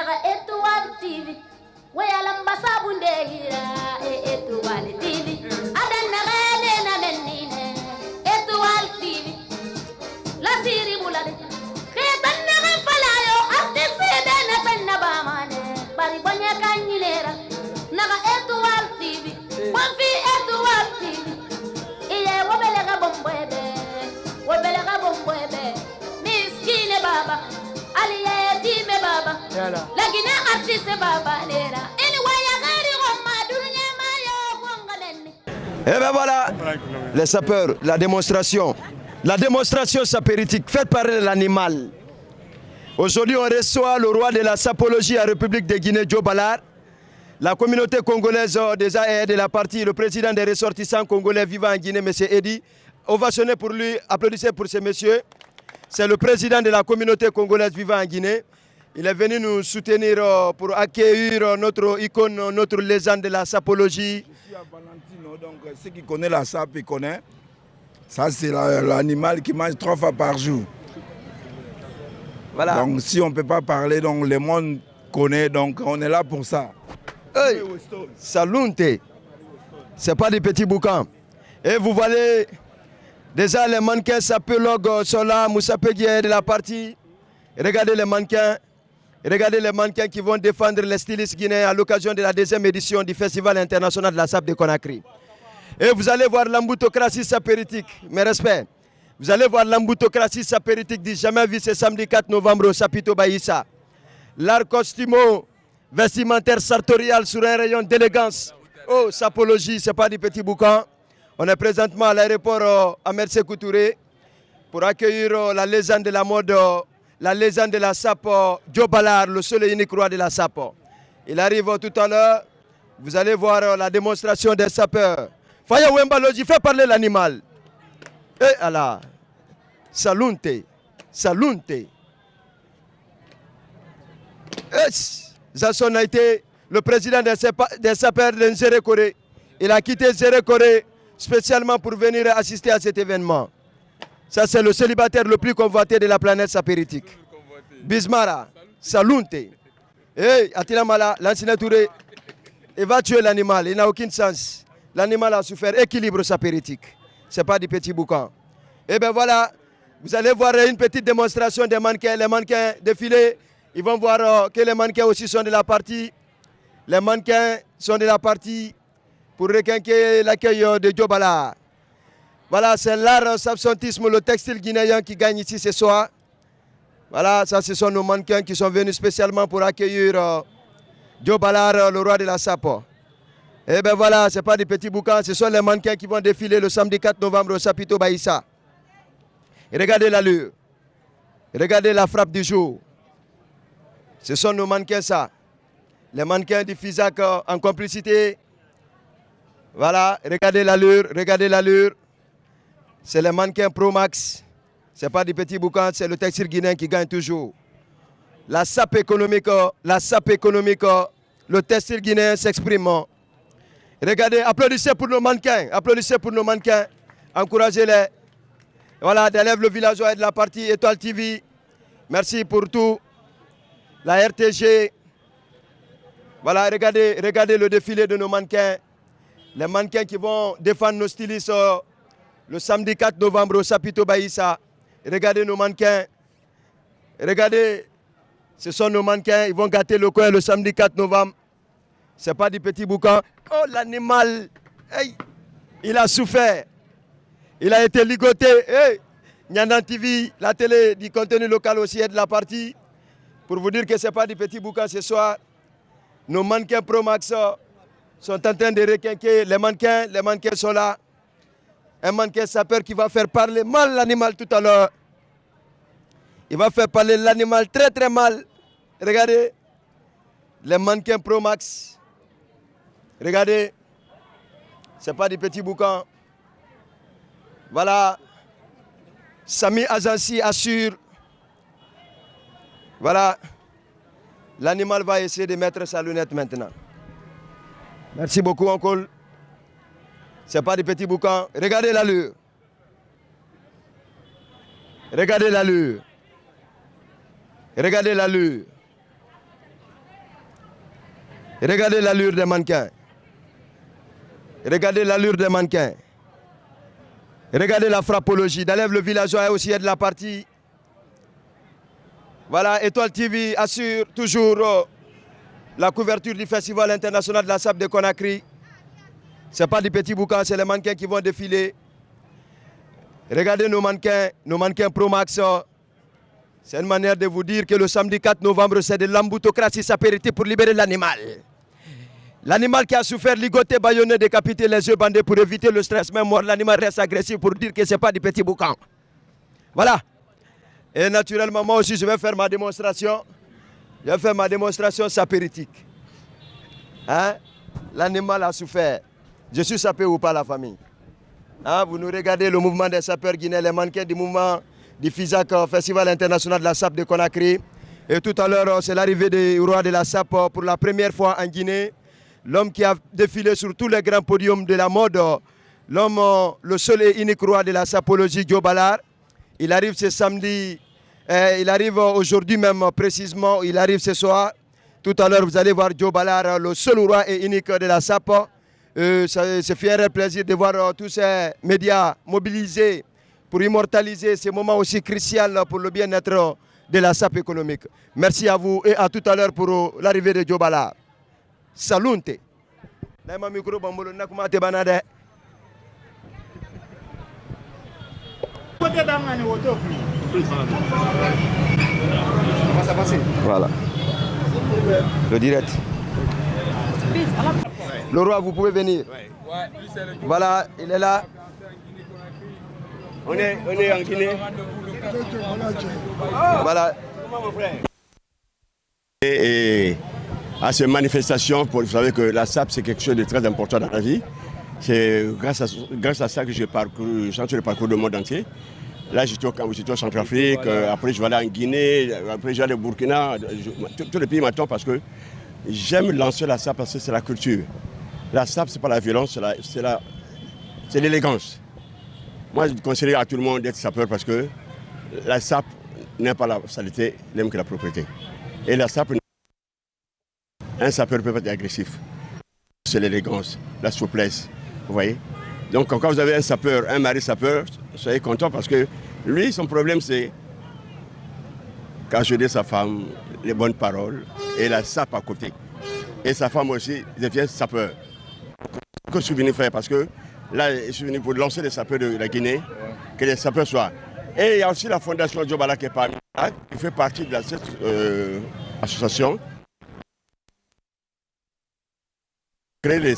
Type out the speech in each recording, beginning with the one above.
naga Étoile TV wayala mbasa bundehira Étoile TV adan naga lena menine Étoile TV la siri bulade ketan naga falayo artiste dana tanna bamane bari bonya kanyilera naga Étoile TV bon fi Étoile TV iye wobelega bombwebe miskine baba aliye time baba lakini artiste baba lera anyway yagari gomma dunya mayo fongalenne. Et ben voilà, les sapeurs, la démonstration sapéritique faite par l'animal. Aujourd'hui, on reçoit le roi de la sapologie à République de Guinée, Joe Ballard. La communauté congolaise des AR de la partie, le président des ressortissants congolais vivant en Guinée, M. Eddy. Ovationnez pour lui, applaudissez pour ce monsieur. C'est le président de la communauté congolaise vivant en Guinée. Il est venu nous soutenir pour accueillir notre icône, notre légende de la sapologie. Je suis à Valentino, donc ceux qui connaissent la sape, ils connaissent. Ça, c'est l'animal qui mange 3 fois par jour. Voilà. Donc si on ne peut pas parler, donc le monde connaît, donc on est là pour ça. Hey, Salunte, c'est pas des petits boucans. Et vous voyez, déjà les mannequins sapologues sont là, Moussa Peguier de la partie. Regardez les mannequins qui vont défendre les stylistes guinéens à l'occasion de la 2e édition du Festival international de la sape de Conakry. Et vous allez voir l'amboutocratie sapéritique, mes respects. Vous allez voir l'amboutocratie sapéritique du jamais vu ce samedi 4 novembre au Sapito Baïssa. L'art costumo vestimentaire sartorial sur un rayon d'élégance. Oh, sapologie, c'est pas du petit boucan. On est présentement à l'aéroport à Mercé Coutouré pour accueillir la légende de la mode, la légende de la sape, Joe Ballard, le seul et unique roi de la sape. Il arrive tout à l'heure. Vous allez voir la démonstration des sapeurs. Faya Wembaloji, fait parler l'animal. Et Allah, salunte, salunte. Zasson a été le président des sapeurs de Nzere Corée. Il a quitté Nzere Corée spécialement pour venir assister à cet événement. Ça, c'est le célibataire le plus convoité de la planète sapéritique. Bismara, salunte. Hey, Attila Mala, l'ancien Touré, il va tuer l'animal, il n'a aucun sens. L'animal a souffert, équilibre sapéritique. Ce n'est pas du petit boucan. Et bien voilà, vous allez voir une petite démonstration des mannequins. Les mannequins défilés, ils vont voir que les mannequins aussi sont de la partie. Les mannequins sont de la partie pour requinquer l'accueil de Joe Ballard. Voilà, c'est l'art sapsontisme, le textile guinéen qui gagne ici ce soir. Voilà, ça ce sont nos mannequins qui sont venus spécialement pour accueillir Joe Ballard, le roi de la sape. Et bien voilà, ce n'est pas des petits boucans, ce sont les mannequins qui vont défiler le samedi 4 novembre au Sapito Baïssa. Et regardez l'allure, regardez la frappe du jour. Ce sont nos mannequins ça. Les mannequins du FISAC en complicité. Voilà, regardez l'allure, regardez l'allure. C'est les mannequins Pro Max. Ce n'est pas des petits boucans, c'est le textile guinéen qui gagne toujours. La sape économique, le textile guinéen s'exprime. Regardez, applaudissez pour nos mannequins, encouragez-les. Voilà, d'élèves le villageois de la partie Étoile TV. Merci pour tout. La RTG. Voilà, regardez le défilé de nos mannequins. Les mannequins qui vont défendre nos stylistes le samedi 4 novembre au Sapito Baïssa. Regardez nos mannequins. Regardez, ce sont nos mannequins. Ils vont gâter le coin le samedi 4 novembre. Ce n'est pas du petit boucan. Oh, l'animal, hey, il a souffert. Il a été ligoté. Hey, Nyandan TV, la télé du contenu local aussi est de la partie. Pour vous dire que ce n'est pas du petit boucan ce soir. Nos mannequins Pro Max sont en train de requinquer. Les mannequins sont là. Un mannequin sapeur qui va faire parler mal l'animal tout à l'heure. Il va faire parler l'animal très très mal. Regardez, les mannequins Pro Max. Regardez, ce n'est pas du petit boucan. Voilà, Sami Azansi assure. Voilà, l'animal va essayer de mettre sa lunette maintenant. Merci beaucoup, oncle. Ce n'est pas du petit boucan. Regardez l'allure. Regardez l'allure. Regardez l'allure. Regardez l'allure des mannequins. Regardez l'allure des mannequins. Regardez la frappologie. D'Alève le villageois aussi est de la partie. Voilà, Étoile TV assure toujours la couverture du Festival international de la SAP de Conakry. Ce n'est pas du petit boucan, c'est les mannequins qui vont défiler. Regardez nos mannequins Pro Max. C'est une manière de vous dire que le samedi 4 novembre, c'est de l'amboutocratie sapérité pour libérer l'animal. L'animal qui a souffert, ligoté, bâillonné, décapité, les yeux bandés pour éviter le stress, même mort. L'animal reste agressif pour dire que ce n'est pas du petit boucan. Voilà. Et naturellement, moi aussi, je vais faire ma démonstration. Je vais faire ma démonstration sapéritique. Hein? L'animal a souffert. Je suis sapé ou pas, la famille? Hein? Vous nous regardez le mouvement des sapeurs guinéens, les mannequins du mouvement du FISAC, Festival international de la SAP de Conakry. Et tout à l'heure, c'est l'arrivée du roi de la SAP pour la première fois en Guinée. L'homme qui a défilé sur tous les grands podiums de la mode. L'homme, le seul et unique roi de la sapologie, Joe Ballard. Il arrive ce samedi, il arrive aujourd'hui même précisément, il arrive ce soir. Tout à l'heure, vous allez voir Joe Ballard, le seul roi et unique de la SAP. C'est fait un plaisir de voir tous ces médias mobilisés pour immortaliser ces moments aussi cruciaux pour le bien-être de la SAP économique. Merci à vous et à tout à l'heure pour l'arrivée de Joe Ballard. Salunte. Voilà. Le direct. Le roi, vous pouvez venir. Voilà, il est là. On est en Guinée. Voilà. Et à ces manifestations, vous savez que la SAP, c'est quelque chose de très important dans la vie. C'est grâce à ça que j'ai chanté le parcours du monde entier. Là, j'étais au Centrafrique, après je vais aller en Guinée, après je vais aller au Burkina. Tous les pays m'attendent parce que j'aime lancer la SAP parce que c'est la culture. La SAP, ce n'est pas la violence, c'est l'élégance. Moi, je conseillerais à tout le monde d'être sapeur parce que la SAP n'aime pas la saleté, n'aime que la propriété. Et la SAP, un sapeur peut être agressif. C'est l'élégance, la souplesse, vous voyez. Donc quand vous avez un sapeur, un mari sapeur, soyez content parce que lui, son problème, c'est cajoler sa femme, les bonnes paroles et la SAP à côté. Et sa femme aussi devient sapeur. Que je suis venu faire parce que là, je suis venu pour lancer les sapeurs de la Guinée, que les sapeurs soient. Et il y a aussi la fondation Joe Ballard qui est parmi là, qui fait partie de cette association. Créer les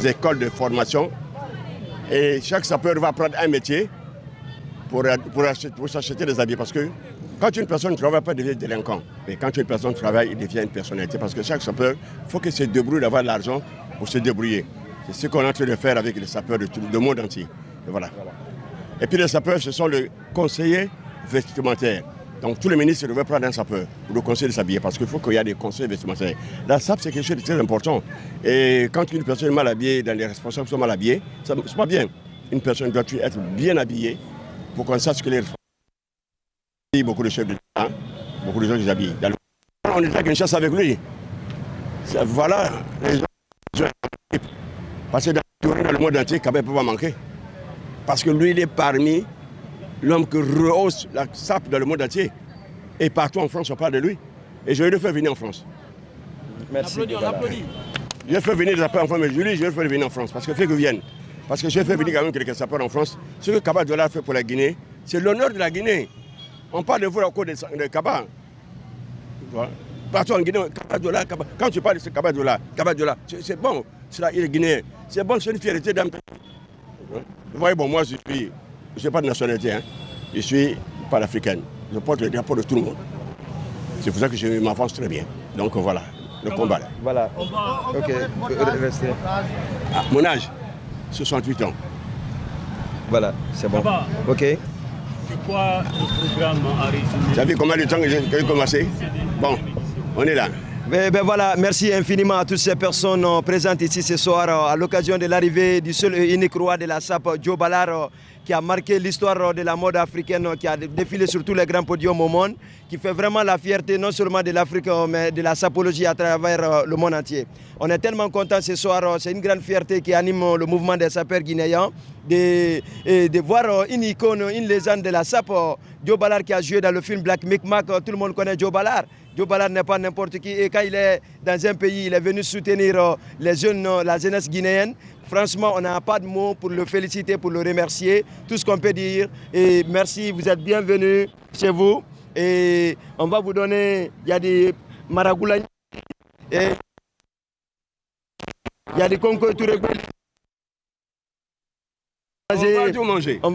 écoles de formation et chaque sapeur va prendre un métier pour s'acheter des habits parce que quand une personne ne travaille pas, elle devient délinquant. Mais quand une personne travaille, il devient une personnalité parce que chaque sapeur, il faut qu'il se débrouille d'avoir de l'argent pour se débrouiller. C'est ce qu'on est en train de faire avec les sapeurs du monde entier. Et voilà. Et puis les sapeurs, ce sont les conseillers vestimentaires. Donc tous les ministres devraient prendre un sapeur pour le conseiller de s'habiller parce qu'il faut qu'il y ait des conseils vestimentaires. La SAP, c'est quelque chose de très important. Et quand une personne est mal habillée, dans les responsables sont mal habillés, c'est pas bien. Une personne doit être bien habillée pour qu'on sache que les responsables. Beaucoup de chefs de l'État, beaucoup de gens qui s'habillent. On est à Kinshasa avec lui. Voilà, les gens. Parce que dans le monde entier, Kabé ne peut pas manquer. Parce que lui, il est parmi l'homme qui rehausse la SAP dans le monde entier. Et partout en France, on parle de lui. Et je vais le faire venir en France. Merci. On applaudit. Je vais faire venir des sapeurs en France, mais je vais le faire venir en France. Parce que fait que viennent. Parce que je vais faire venir quand même quelques sapeurs en France. Ce que Kaba Dola a fait pour la Guinée, c'est l'honneur de la Guinée. On parle de vous à cause de Kaba. Partout en Guinée, Kaba Dola, Kaba. Quand tu parles de ce Kaba Dola, c'est bon. Il est guinéen. C'est bon, c'est une fierté d'un pays. Vous voyez, bon, moi, je n'ai pas de nationalité. Hein. Je suis panafricaine. Je porte le drapeau de tout le monde. C'est pour ça que je m'avance très bien. Donc voilà, le combat là. Voilà. Ok, restez. Ah, mon âge, 68 ans. Voilà, c'est bon. Ok. C'est quoi le programme à résumer? Ça fait combien de temps que j'ai commencé? Bon, on est là. Ben voilà, merci infiniment à toutes ces personnes présentes ici ce soir à l'occasion de l'arrivée du seul et unique roi de la SAP, Joe Ballard, qui a marqué l'histoire de la mode africaine, qui a défilé sur tous les grands podiums au monde, qui fait vraiment la fierté non seulement de l'Afrique, mais de la sapologie à travers le monde entier. On est tellement contents ce soir, c'est une grande fierté qui anime le mouvement des sapeurs guinéens, de voir une icône, une légende de la SAP, Joe Ballard qui a joué dans le film Black Micmac, tout le monde connaît Joe Ballard. Joe Ballard n'est pas n'importe qui et quand il est dans un pays, il est venu soutenir les jeunes, la jeunesse guinéenne. Franchement, on n'a pas de mots pour le féliciter, pour le remercier. Tout ce qu'on peut dire. Et merci, vous êtes bienvenus chez vous. Et on va vous donner, il y a des maragoulagnes, et il y a des concours tout réguliers. On va tout manger. On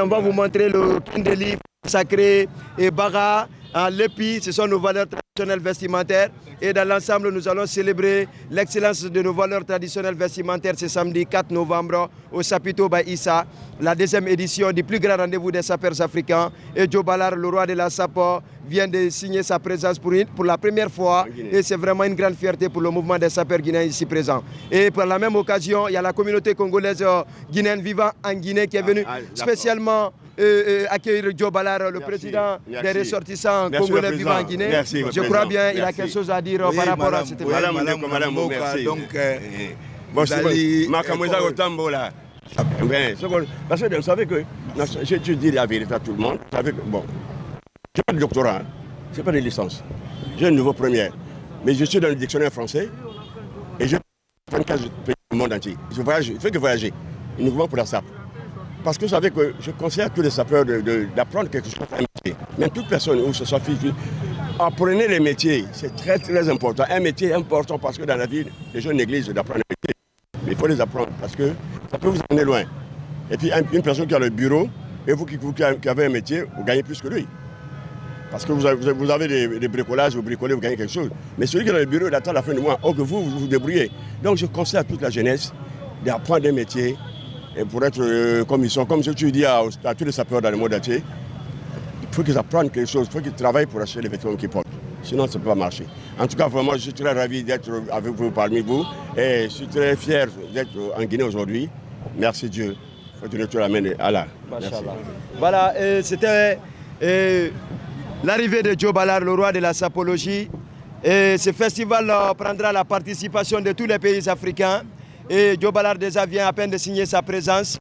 va vous montrer le kindeli sacré et bara. L'épi, ce sont nos valeurs traditionnelles vestimentaires. Et dans l'ensemble, nous allons célébrer l'excellence de nos valeurs traditionnelles vestimentaires ce samedi 4 novembre au Sapito by Issa, la deuxième édition du plus grand rendez-vous des sapeurs africains. Et Joe Ballard, le roi de la SAP, vient de signer sa présence pour la première fois. Et c'est vraiment une grande fierté pour le mouvement des sapeurs guinéens ici présents. Et par la même occasion, il y a la communauté congolaise guinéenne vivant en Guinée qui est venue spécialement accueillir Joe Ballard, le président des ressortissants congolais vivant en Guinée. Merci, je crois bien qu'il a quelque chose à dire par rapport à cette événement. Madame, merci. Donc, parce que vous savez que, je dis la vérité à tout le monde, vous savez que, bon, je n'ai pas de doctorat, je n'ai pas de licence, j'ai un niveau première, mais je suis dans le dictionnaire français et je fais 15 pays du monde entier. Je voyage, je fais que voyager, uniquement pour la SAP. Parce que vous savez que je conseille à tous les sapeurs d'apprendre quelque chose à un métier. Même toute personne, où ce soit physique, apprenez les métiers, c'est très très important. Un métier est important parce que dans la vie, les gens négligent d'apprendre les métiers. Mais il faut les apprendre parce que ça peut vous emmener loin. Et puis une personne qui a le bureau, et vous qui avez un métier, vous gagnez plus que lui. Parce que vous avez des bricolages, vous bricolez, vous gagnez quelque chose. Mais celui qui a le bureau, il attend la fin du mois, que vous vous débrouillez. Donc je conseille à toute la jeunesse d'apprendre des métiers. Et pour être comme ils sont, comme tu dis à tous les sapeurs dans le monde entier, il faut qu'ils apprennent quelque chose, il faut qu'ils travaillent pour acheter les vêtements qu'ils portent. Sinon, ça ne peut pas marcher. En tout cas, vraiment, je suis très ravi d'être avec vous, parmi vous. Et je suis très fier d'être en Guinée aujourd'hui. Merci Dieu. Il faut tenir tout la main à Allah. Voilà, c'était l'arrivée de Joe Ballard, le roi de la sapologie. Et ce festival prendra la participation de tous les pays africains. Et Joe Ballard déjà vient à peine de signer sa présence.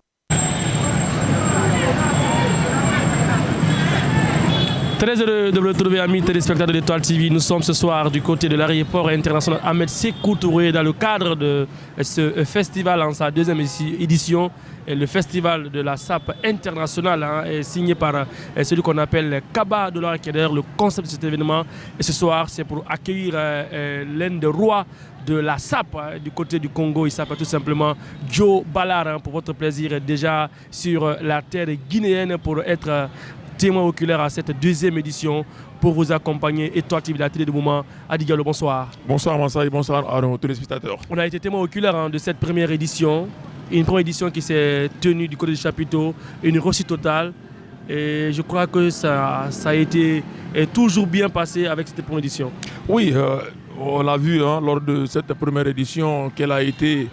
Très heureux de vous retrouver, amis téléspectateurs d'Étoile TV. Nous sommes ce soir du côté de l'aéroport international Ahmed Sékou Touré dans le cadre de ce festival en sa deuxième édition. Et le festival de la SAP internationale est signé par celui qu'on appelle Kaba de l'Arcadère, le concept de cet événement. Et ce soir, c'est pour accueillir l'un des rois de la SAP du côté du Congo. Il s'appelle tout simplement Joe Ballard. Pour votre plaisir, déjà sur la terre guinéenne pour être témoin oculaire à cette deuxième édition. Pour vous accompagner, Étoile TV, la télé de moment. Adi Diallo, bonsoir. Bonsoir Mansaï, bonsoir à nos téléspectateurs. On a été témoin oculaire de cette première édition. Une première édition qui s'est tenue du côté du chapiteau, une réussite totale. Et je crois que ça a été toujours bien passé avec cette première édition. Oui, on l'a vu lors de cette première édition quelle a été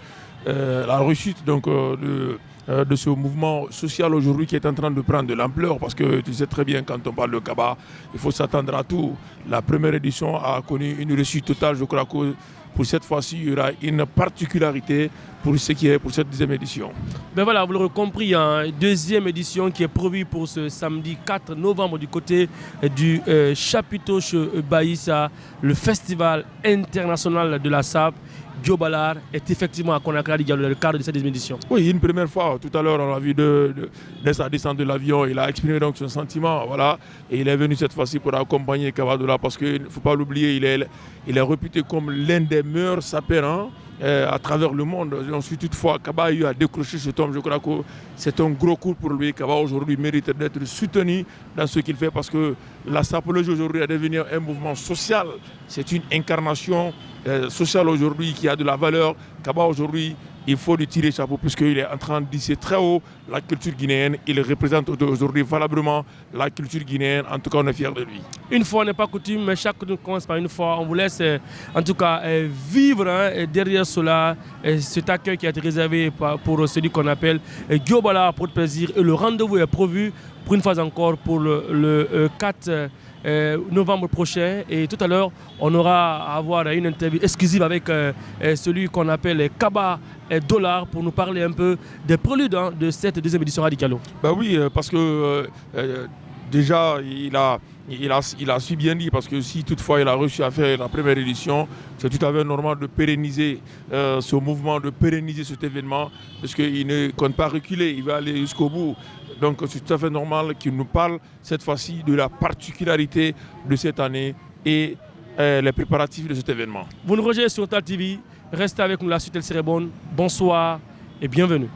la réussite donc, de ce mouvement social aujourd'hui qui est en train de prendre de l'ampleur, parce que tu sais très bien, quand on parle de Kaba, il faut s'attendre à tout. La première édition a connu une réussite totale. Je crois que pour cette fois-ci, il y aura une particularité pour ce qui est pour cette deuxième édition. Ben voilà, vous l'aurez compris, deuxième édition qui est prévue pour ce samedi 4 novembre du côté du chapiteau Baïssa, le festival international de la SAP. Joe Ballard est effectivement à Conakry dans le cadre de cette deuxième édition. Oui, une première fois. Tout à l'heure, on l'a vu dès sa descente de l'avion. Il a exprimé donc son sentiment. Voilà. Et il est venu cette fois-ci pour accompagner Kabadoula parce qu'il ne faut pas l'oublier, il est réputé comme l'un des meilleurs sapeurs à travers le monde. Ensuite, toutefois, Kaba a eu à décrocher cet homme. Je crois que c'est un gros coup pour lui. Kaba aujourd'hui mérite d'être soutenu dans ce qu'il fait parce que la sapologie aujourd'hui est devenue un mouvement social. C'est une incarnation sociale aujourd'hui qui a de la valeur. Kaba aujourd'hui il faut lui tirer chapeau puisqu'il est en train d'hisser très haut la culture guinéenne. Il représente aujourd'hui valablement la culture guinéenne. En tout cas, on est fiers de lui. Une fois n'est pas coutume, mais chaque nous commence par une fois. On vous laisse en tout cas vivre derrière cela cet accueil qui a été réservé pour celui qu'on appelle Diobala pour le plaisir. Et le rendez-vous est prévu pour une fois encore pour le 4 novembre prochain. Et tout à l'heure, on aura à avoir une interview exclusive avec celui qu'on appelle Kaba Dollar pour nous parler un peu des préludes de cette deuxième édition Radicalo. Ben oui, parce que déjà, il a su bien dire, parce que si toutefois il a réussi à faire la première édition, c'est tout à fait normal de pérenniser ce mouvement, de pérenniser cet événement, parce qu'il ne compte pas reculer, il va aller jusqu'au bout. Donc c'est tout à fait normal qu'il nous parle cette fois-ci de la particularité de cette année et les préparatifs de cet événement. Vous nous rejoignez sur Total TV, restez avec nous, la suite elle serait bonne. Bonsoir et bienvenue.